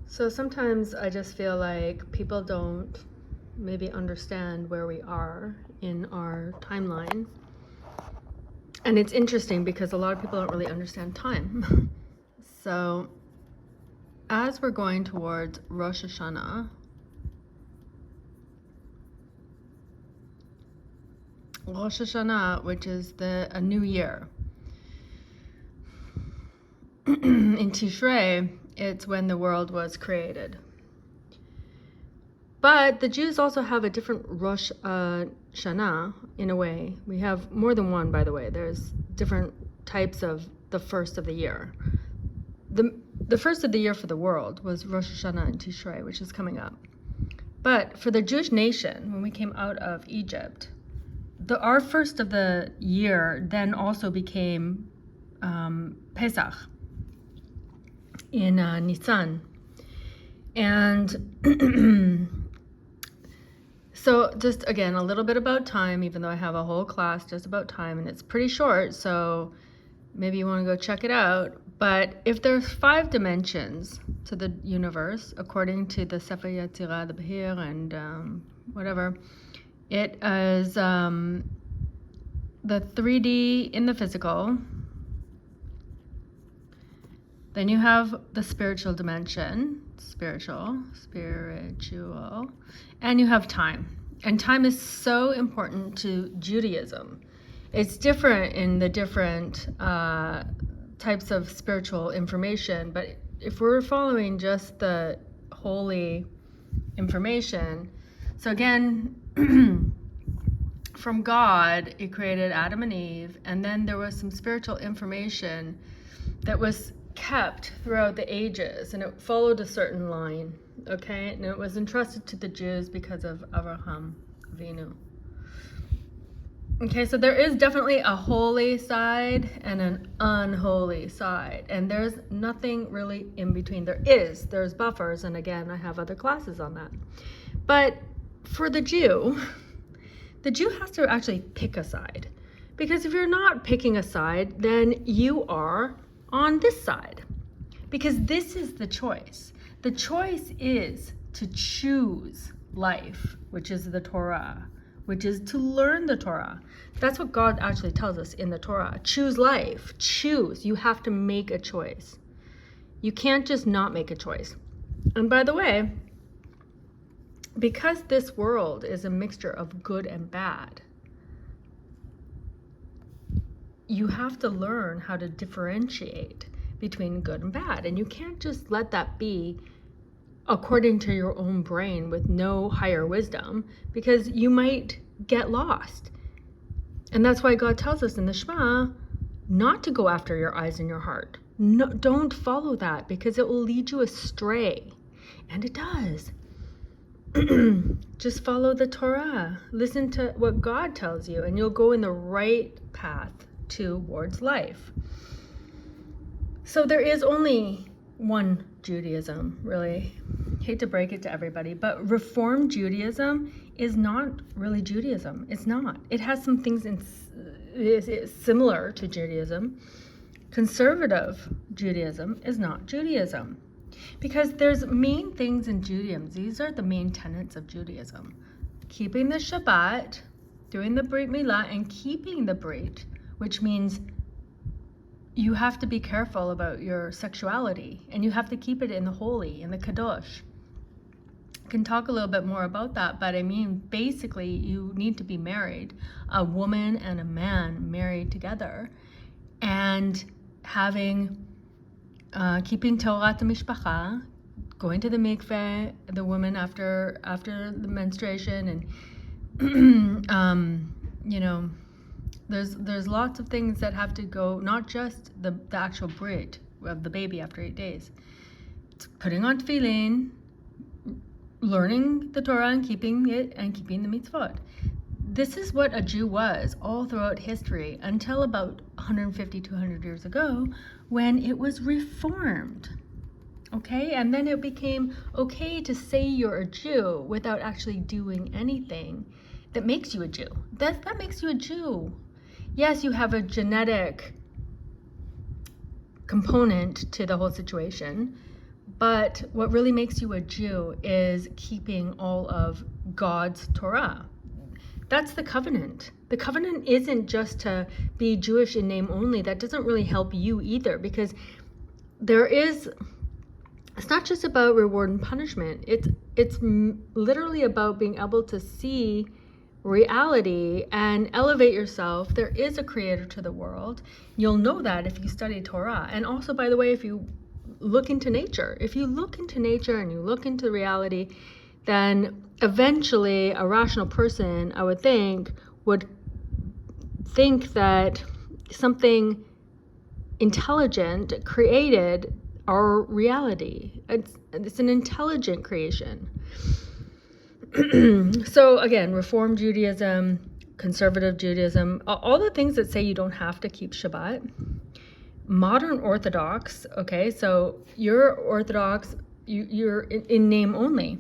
So sometimes I just feel like people don't maybe understand where we are in our timeline. And it's interesting because a lot of people don't really understand time. So as we're going towards Rosh Hashanah, which is a new year. In Tishrei, it's when the world was created. But the Jews also have a different Rosh Hashanah in a way. We have more than one, by the way. There's different types of the first of the year. The first of the year for the world was Rosh Hashanah and Tishrei, which is coming up. But for the Jewish nation, when we came out of Egypt, our first of the year then also became Pesach in Nisan. And so just again, a little bit about time, even though I have a whole class just about time and it's pretty short, so maybe you want to go check it out. But if there's 5 dimensions to the universe, according to the Sefer Yetzirah, the Behir, and whatever, it is the 3D in the physical. Then you have the spiritual dimension, spiritual, and you have time. And time is so important to Judaism. It's different in the different types of spiritual information, but if we're following just the holy information, so again, from God, He created Adam and Eve, and then there was some spiritual information that was kept throughout the ages, and it followed a certain line, okay? And it was entrusted to the Jews because of Avraham Avinu. Okay, so there is definitely a holy side and an unholy side, and there's nothing really in between. There's buffers, and again, I have other classes on that. But for the Jew has to actually pick a side, because if you're not picking a side, then you are on this side, because this is the choice. The choice is to choose life, which is the Torah, which is to learn the Torah. That's what God actually tells us in the Torah. Choose life. Choose. You have to make a choice. You can't just not make a choice. And by the way, because this world is a mixture of good and bad, you have to learn how to differentiate between good and bad. And you can't just let that be according to your own brain with no higher wisdom, because you might get lost. And that's why God tells us in the Shema not to go after your eyes and your heart. No, don't follow that, because it will lead you astray. And it does. Just follow the Torah. Listen to what God tells you, and you'll go in the right path towards life. So there is only one Judaism, really. Hate to break it to everybody, but Reform Judaism is not really Judaism. It's not. It has some things similar to Judaism. Conservative Judaism is not Judaism, because there's main things in Judaism. These are the main tenets of Judaism: keeping the Shabbat, doing the Brit Milah, and keeping the Brit, which means you have to be careful about your sexuality, and you have to keep it in the holy, in the kadosh. I can talk a little bit more about that, but I mean, basically, you need to be married, a woman and a man married together, and having, keeping Torah Mishpacha, going to the mikveh, the woman after the menstruation, and There's lots of things that have to go, not just the actual brit of the baby after 8 days. It's putting on tefillin, learning the Torah and keeping it, and keeping the mitzvot. This is what a Jew was all throughout history until about 150, 200 years ago, when it was reformed. Okay, and then it became okay to say you're a Jew without actually doing anything that makes you a Jew. That makes you a Jew. Yes, you have a genetic component to the whole situation, But what really makes you a Jew is keeping all of God's Torah. That's the covenant. The covenant isn't just to be Jewish in name only. That doesn't really help you either, because it's not just about reward and punishment. It's literally about being able to see reality and elevate yourself. There is a creator to the world. You'll know that if you study Torah. And also, by the way, if you look into nature. If you look into nature and you look into reality, then eventually a rational person, I would think, would think that something intelligent created our reality. It's an intelligent creation. So again, Reform Judaism, Conservative Judaism, all the things that say you don't have to keep Shabbat. Modern Orthodox, okay, so you're Orthodox, you're in name only,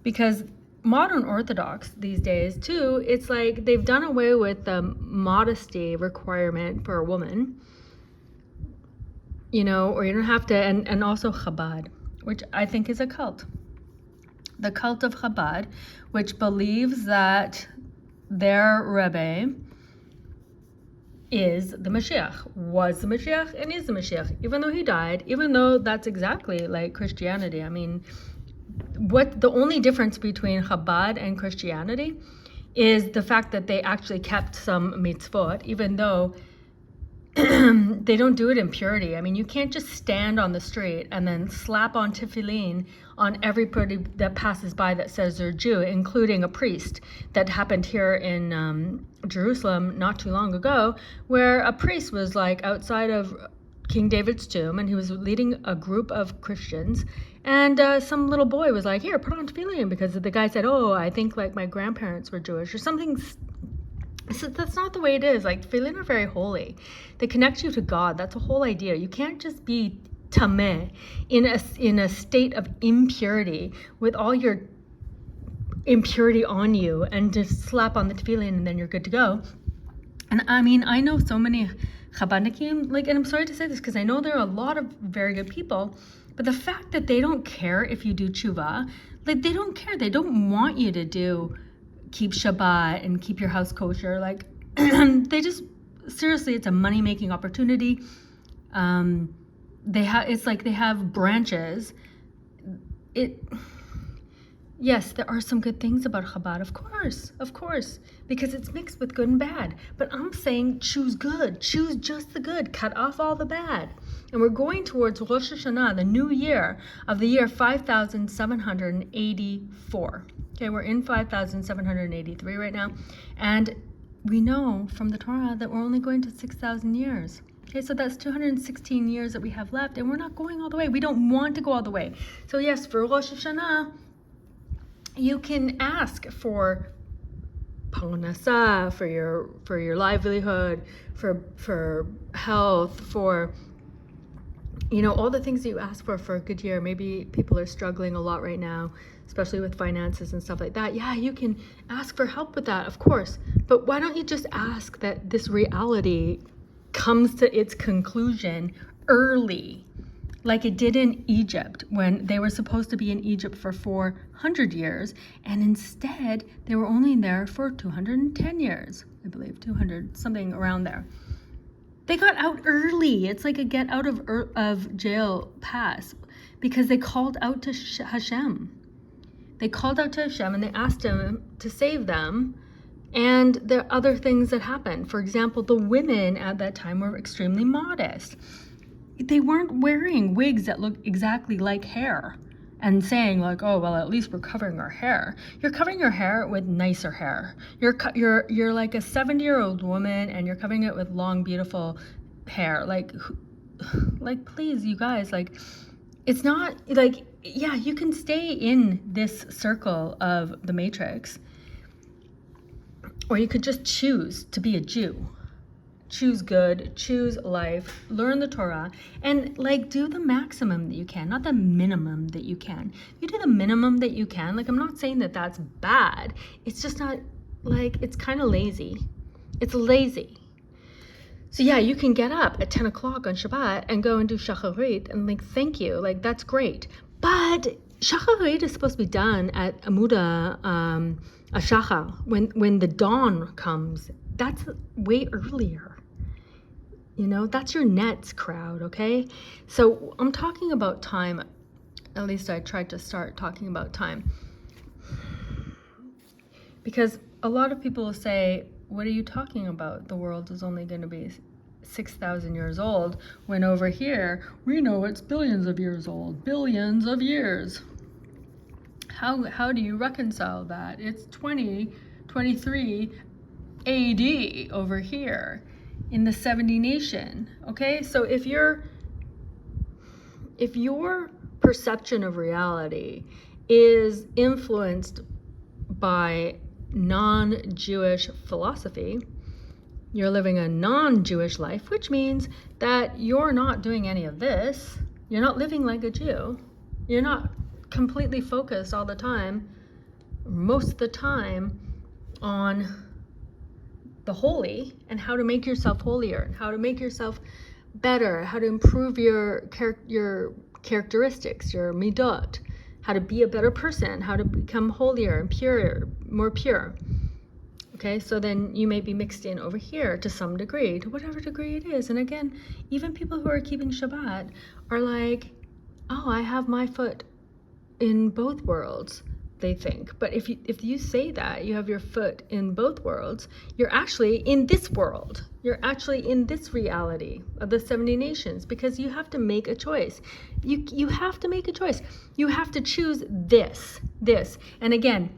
because modern Orthodox these days too, it's like they've done away with the modesty requirement for a woman, or you don't have to, and also Chabad, which I think is a cult. The cult of Chabad, which believes that their Rebbe is the Mashiach, was the Mashiach, and is the Mashiach, even though he died, even though that's exactly like Christianity. I mean, what the only difference between Chabad and Christianity is the fact that they actually kept some mitzvot, even though they don't do it in purity. I mean, you can't just stand on the street and then slap on tefillin on everybody that passes by that says they're Jew, including a priest. That happened here in Jerusalem not too long ago, where a priest was like outside of King David's tomb, and he was leading a group of Christians, and some little boy was like, here, put on tefillin, because the guy said, oh, I think like my grandparents were Jewish or something. So that's not the way it is. Like, tefillin are very holy. They connect you to God. That's the whole idea. You can't just be tameh in a state of impurity with all your impurity on you and just slap on the tefillin and then you're good to go. And I mean, I know so many Chabadnikim, like, and I'm sorry to say this because I know there are a lot of very good people, but the fact that they don't care if you do tshuva, like, they don't care. They don't want you to keep Shabbat and keep your house kosher. Like, they just, seriously, it's a money-making opportunity. It's like they have branches. Yes, there are some good things about Chabad, of course, because it's mixed with good and bad. But I'm saying choose good, choose just the good, cut off all the bad. And we're going towards Rosh Hashanah, the new year of the year 5784. Okay, we're in 5783 right now. And we know from the Torah that we're only going to 6,000 years. Okay, so that's 216 years that we have left, and we're not going all the way. We don't want to go all the way. So yes, for Rosh Hashanah, you can ask for parnasa, for your livelihood, for health, for all the things that you ask for a good year. Maybe people are struggling a lot right now, especially with finances and stuff like that. Yeah, you can ask for help with that, of course. But why don't you just ask that this reality comes to its conclusion early, like it did in Egypt, when they were supposed to be in Egypt for 400 years, and instead they were only there for 210 years, I believe, 200, something around there. They got out early. It's like a get out of jail pass, because they called out to Hashem. They called out to Hashem and they asked him to save them. And there are other things that happened. For example, the women at that time were extremely modest. They weren't wearing wigs that looked exactly like hair and saying like, oh, well, at least we're covering our hair. You're covering your hair with nicer hair. You're like a 70-year-old woman and you're covering it with long, beautiful hair. Like please, you guys, like, it's not like, yeah, you can stay in this circle of the matrix, or you could just choose to be a Jew. Choose good, choose life, learn the Torah, and like do the maximum that you can, not the minimum that you can. You do the minimum that you can. Like, I'm not saying that that's bad. It's just not, like, it's kind of lazy. It's lazy. So yeah, you can get up at 10 o'clock on Shabbat and go and do shacharit and like, thank you, like, that's great. But Shacharit is supposed to be done at Amuda Ashacha, when the dawn comes. That's way earlier. You know, that's your nets crowd, okay? So I'm talking about time. At least I tried to start talking about time. Because a lot of people say, what are you talking about? The world is only going to be 6,000 years old, when over here, we know it's billions of years old. Billions of years. How do you reconcile that? It's 2023 AD over here in the 70 nation. Okay, so if your perception of reality is influenced by non-Jewish philosophy, you're living a non-Jewish life, which means that you're not doing any of this. You're not living like a Jew. You're not completely focused all the time, most of the time, on the holy and how to make yourself holier and how to make yourself better, how to improve your characteristics, your midot, how to be a better person, how to become holier and purer, more pure. Okay, so then you may be mixed in over here to some degree, to whatever degree it is. And again, even people who are keeping Shabbat are like, oh, I have my foot in both worlds, they think. But if you say that you have your foot in both worlds, you're actually in this world. You're actually in this reality of the 70 nations, because you have to make a choice. You have to make a choice. You have to choose this. And again,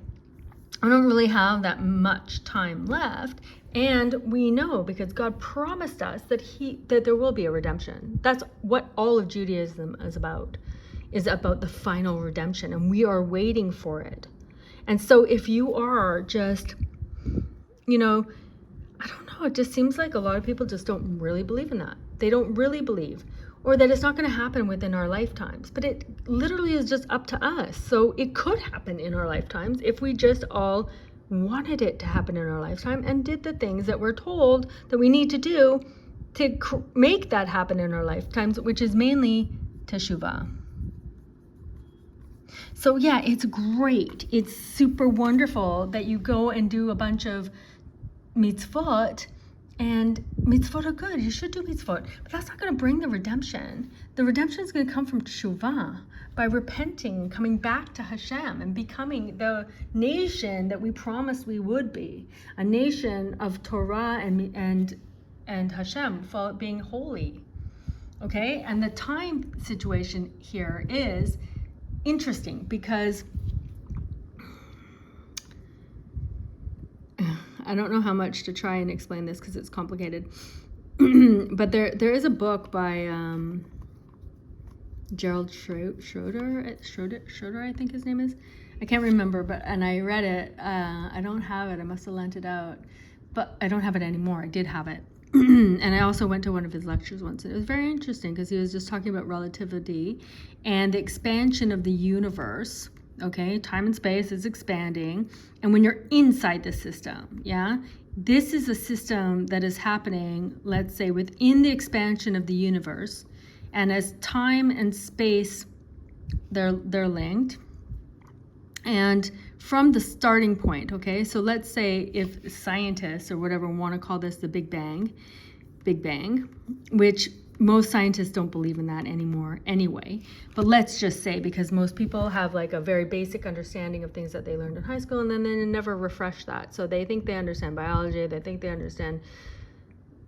I don't really have that much time left, and we know because God promised us that there will be a redemption. That's what all of Judaism is about the final redemption, and we are waiting for it. And so if you are just, I don't know, it just seems like a lot of people just don't really believe in that. They don't really believe, or that it's not going to happen within our lifetimes. But it literally is just up to us. So it could happen in our lifetimes if we just all wanted it to happen in our lifetime and did the things that we're told that we need to do to make that happen in our lifetimes, which is mainly teshuvah. So yeah, it's great. It's super wonderful that you go and do a bunch of mitzvot, and mitzvot are good. You should do mitzvot, but that's not going to bring the redemption. The redemption is going to come from teshuvah, by repenting, coming back to Hashem, and becoming the nation that we promised we would be, a nation of Torah and Hashem, being holy. Okay, and the time situation here is interesting because I don't know how much to try and explain this because it's complicated. But there is a book by Gerald Schroeder, I think his name is. I can't remember, and I read it. I don't have it. I must have lent it out, but I don't have it anymore. I did have it. And I also went to one of his lectures once. And it was very interesting because he was just talking about relativity and the expansion of the universe. Okay, time and space is expanding. And when you're inside the system, this is a system that is happening, let's say, within the expansion of the universe. And as time and space, they're linked. And from the starting point, okay, so let's say if scientists or whatever want to call this the Big Bang, which most scientists don't believe in that anymore anyway, but let's just say, because most people have like a very basic understanding of things that they learned in high school, and then they never refresh that. So they think they understand biology, they think they understand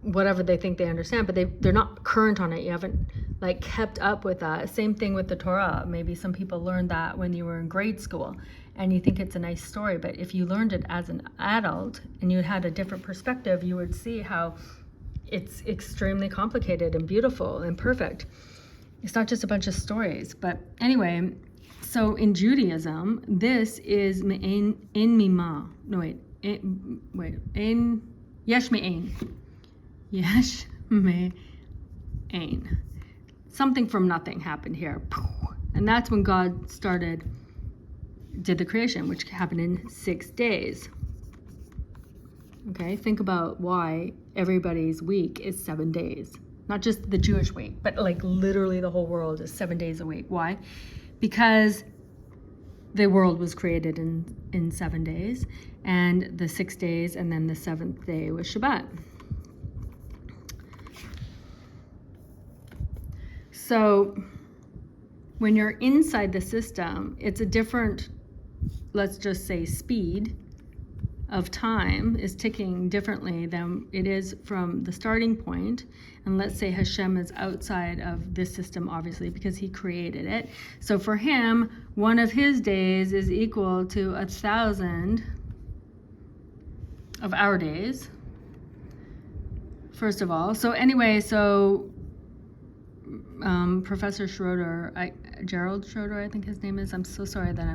whatever they think they understand, but they're not current on it. You haven't like kept up with that. Same thing with the Torah. Maybe some people learned that when you were in grade school and you think it's a nice story, but if you learned it as an adult and you had a different perspective, you would see how it's extremely complicated and beautiful and perfect. It's not just a bunch of stories. But anyway, so in Judaism, this is in mima. No, in yesh me'ain. Yesh me'ain. Something from nothing happened here. And that's when God did the creation, which happened in 6 days. Okay, think about why everybody's week is 7 days. Not just the Jewish week, but like literally the whole world is 7 days a week. Why? because the world was created in 7 days, and the 6 days, and then the 7th day was Shabbat. So when you're inside the system, it's a different, let's just say, speed of time is ticking differently than it is from the starting point. And let's say Hashem is outside of this system, obviously, because he created it. So for him, one of his days is equal to 1,000 of our days, first of all. So anyway, Professor Schroeder, Gerald Schroeder, I think his name is. I'm so sorry that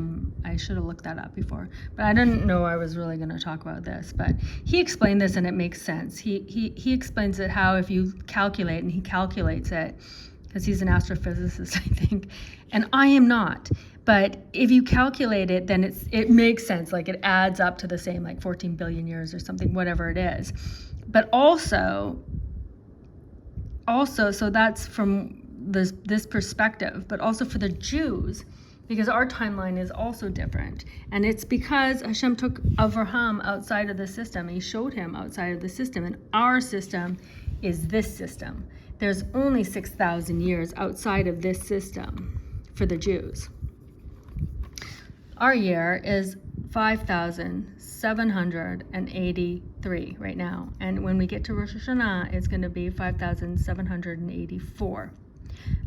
I should have looked that up before, but I didn't know I was really going to talk about this. But he explained this, and it makes sense. He explains it how if you calculate, and he calculates it because he's an astrophysicist, I think, and I am not. But if you calculate it, then it makes sense. Like it adds up to the same, like 14 billion years or something, whatever it is. But also, so that's from this perspective, but also for the Jews, because our timeline is also different. And it's because Hashem took Avraham outside of the system. He showed him outside of the system. And our system is this system. There's only 6,000 years outside of this system for the Jews. Our year is 5,783 right now. And when we get to Rosh Hashanah, it's going to be 5,784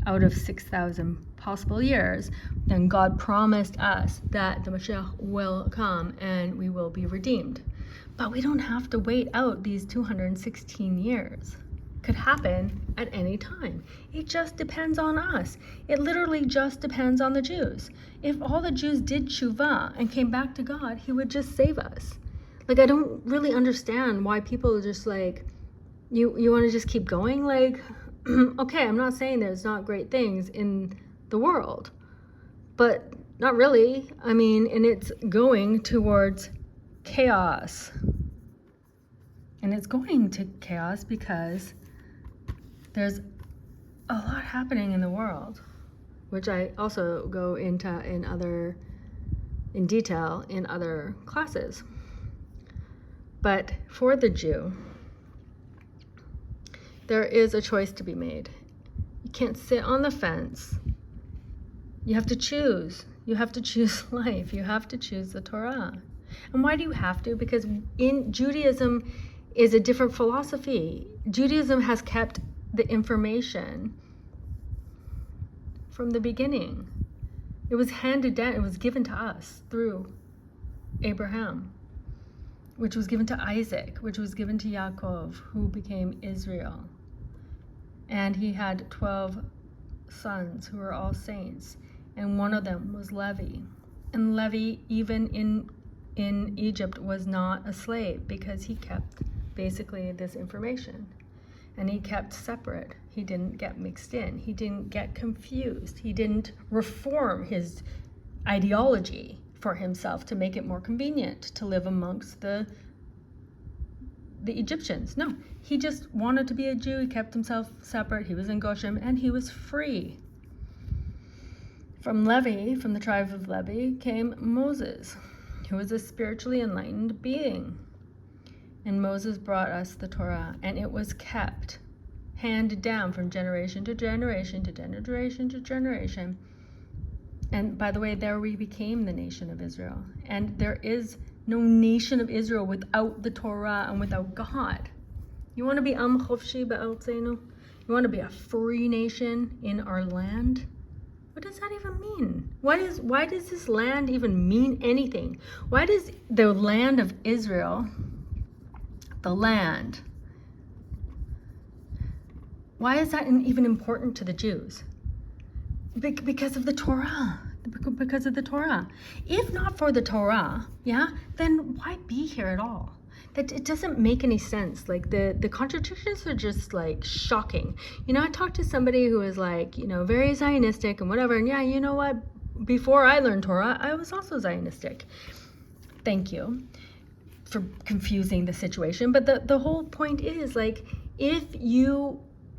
out of 6,000 possible years. Then God promised us that the Mashiach will come and we will be redeemed. But we don't have to wait out these 216 years. Could happen at any time. It just depends on us. It literally just depends on the Jews. If all the Jews did tshuva and came back to God, he would just save us. Like, I don't really understand why people are just like, you want to just keep going? Like, okay, I'm not saying there's not great things in the world, but not really. I mean, and it's going towards chaos. And it's going to chaos because there's a lot happening in the world, which I also go into in detail in other classes. But for the Jew, there is a choice to be made. You can't sit on the fence. You have to choose. You have to choose life. You have to choose the Torah. And why do you have to? Because in Judaism is a different philosophy. Judaism has kept the information from the beginning. It was handed down, it was given to us through Abraham, which was given to Isaac, which was given to Yaakov, who became Israel. And he had 12 sons who were all saints, and one of them was Levi. And Levi, even in Egypt, was not a slave because he kept basically this information. And he kept separate. He didn't get mixed in. He didn't get confused. He didn't reform his ideology for himself to make it more convenient to live amongst the Egyptians. No, he just wanted to be a Jew. He kept himself separate. He was in Goshen, and he was free. From Levi, from the tribe of Levi, came Moses, who was a spiritually enlightened being. And Moses brought us the Torah, and it was kept, handed down from generation to generation to generation to generation. And by the way, there we became the nation of Israel. And there is no nation of Israel without the Torah and without God. You want to be Am Chofshi Ba'artzenu? You want to be a free nation in our land? What does that even mean? Why does this land even mean anything? Why does the land of Israel, the land, why is that even important to the Jews? Because of the Torah. Because of the Torah. If not for the Torah, then why be here at all? That it doesn't make any sense. Like the contradictions are just like shocking. I talked to somebody who was like, very Zionistic and whatever. And you know what? Before I learned Torah, I was also Zionistic. Thank you for confusing the situation. But the whole point is, like, if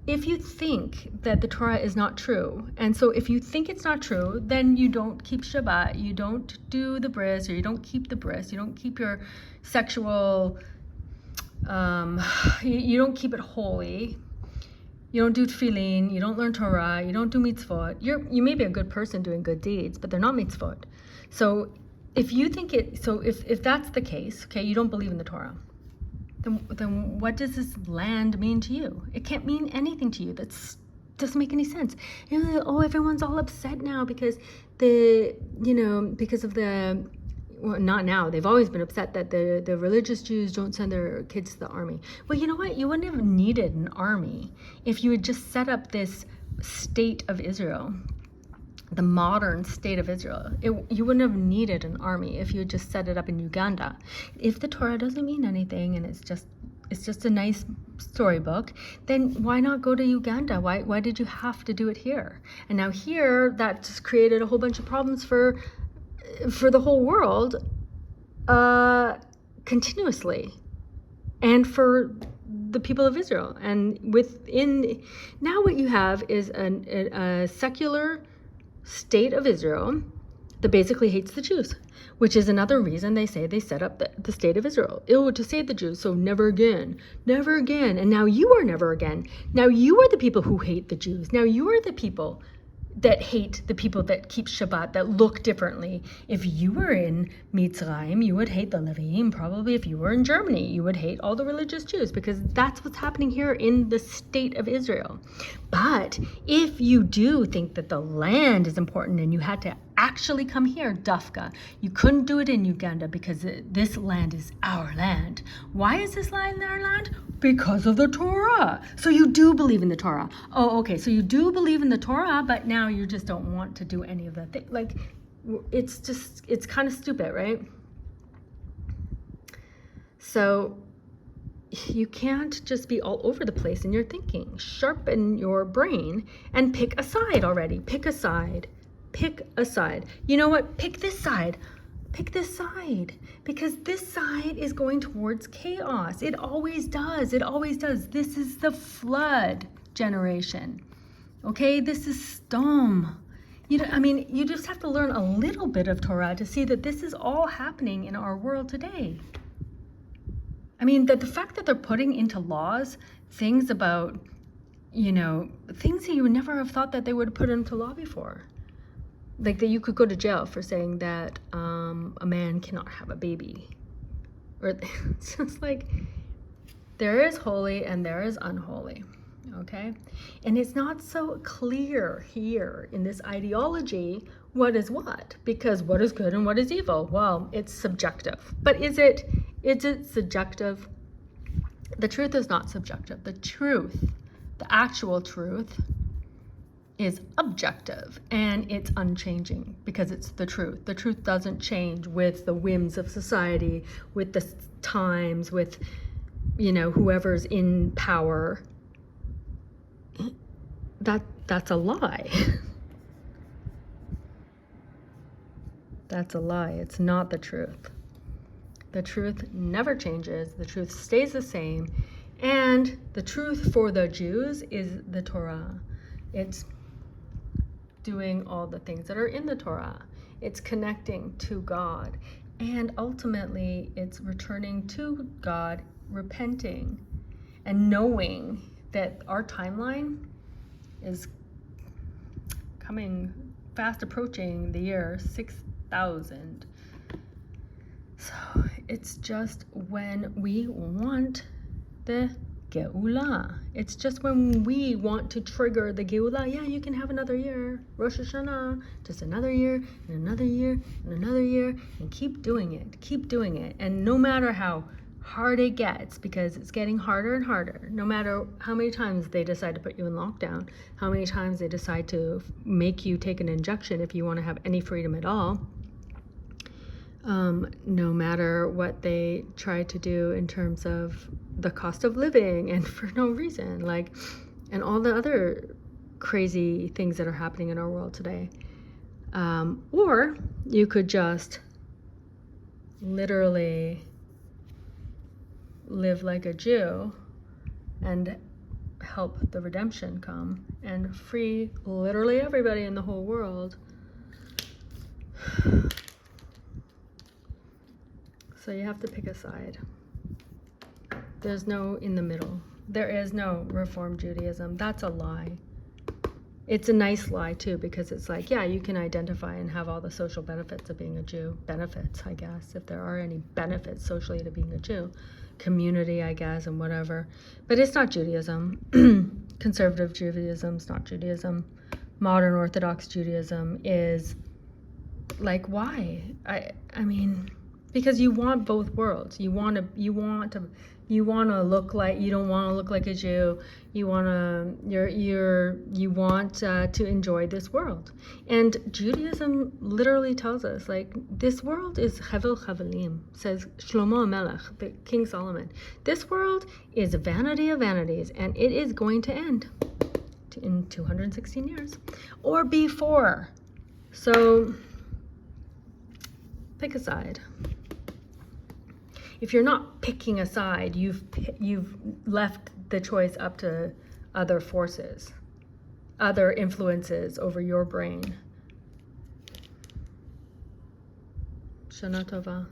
if you think that the Torah is not true, and so if you think it's not true, then you don't keep Shabbat, you don't do the bris, or you don't keep the bris, you don't keep your sexual, you don't keep it holy, you don't do tefillin, you don't learn Torah, you don't do mitzvot. You may be a good person doing good deeds, but they're not mitzvot. So if you think if that's the case, okay, you don't believe in the Torah, then what does this land mean to you? It can't mean anything to you. That doesn't make any sense. Oh, everyone's all upset now because because of the, well, not now. They've always been upset that the religious Jews don't send their kids to the army. Well, you know what? You wouldn't have needed an army if you had just set up this state of Israel, the modern state of Israel. You wouldn't have needed an army if you had just set it up in Uganda. If the Torah doesn't mean anything and it's just a nice storybook, then why not go to Uganda? Why did you have to do it here? And now here, that just created a whole bunch of problems for the whole world, continuously, and for the people of Israel. And now what you have is a secular state of Israel that basically hates the Jews, which is another reason they say they set up the state of Israel. To save the Jews, so never again, never again. And now you are never again. Now you are the people who hate the Jews. Now you are the people that hate the people that keep Shabbat, that look differently. If you were in Mitzrayim, you would hate the Levim. Probably if you were in Germany, you would hate all the religious Jews, because that's what's happening here in the state of Israel. But if you do think that the land is important and you had to actually come here, Dafka, you couldn't do it in Uganda because this land is our land. Why is this land our land? Because of the Torah. So you do believe in the Torah. Oh, okay. So you do believe in the Torah, but now you just don't want to do any of that thing. Like, it's kind of stupid, right? So you can't just be all over the place in your thinking. Sharpen your brain and pick a side already. Pick a side. Pick a side. You know what? Pick this side. Pick this side, because this side is going towards chaos. It always does. It always does. This is the flood generation. Okay? This is Sdom. You just have to learn a little bit of Torah to see that this is all happening in our world today. That the fact that they're putting into laws things about, things that you would never have thought that they would put into law before. Like that you could go to jail for saying that a man cannot have a baby. Or it's just like, there is holy and there is unholy, okay? And it's not so clear here in this ideology what is what, because what is good and what is evil? Well, it's subjective. But is it subjective? The truth is not subjective. The truth, the actual truth, is objective, and it's unchanging because it's the truth. The truth doesn't change with the whims of society, with the times, with whoever's in power. That's a lie. That's a lie. It's not the truth. The truth never changes. The truth stays the same. And the truth for the Jews is the Torah. It's doing all the things that are in the Torah. It's connecting to God. And ultimately, it's returning to God, repenting, and knowing that our timeline is coming fast approaching the year 6,000. So it's just when we want the Geula. It's just when we want to trigger the Geula. Yeah, you can have another year. Rosh Hashanah, just another year, and another year, and another year, and keep doing it. Keep doing it. And no matter how hard it gets, because it's getting harder and harder, no matter how many times they decide to put you in lockdown, how many times they decide to make you take an injection if you want to have any freedom at all, no matter what they try to do in terms of the cost of living and for no reason, and all the other crazy things that are happening in our world today. Or you could just literally live like a Jew and help the redemption come and free literally everybody in the whole world. So you have to pick a side. There's no in the middle. There is no Reform Judaism. That's a lie. It's a nice lie too, because it's like, yeah, you can identify and have all the social benefits of being a Jew. Benefits, I guess, if there are any benefits socially to being a Jew. Community, I guess, and whatever. But it's not Judaism. Conservative Judaism is not Judaism. Modern Orthodox Judaism is like, why? I mean, because you want both worlds. You want to look like, you don't want to look like a Jew. You want to enjoy this world. And Judaism literally tells us, like, this world is Hevel Chevelim, says Shlomo HaMelech, the King Solomon. This world is a vanity of vanities, and it is going to end in 216 years or before. So pick a side. If you're not picking a side, you've left the choice up to other forces, other influences over your brain. Shana Tova.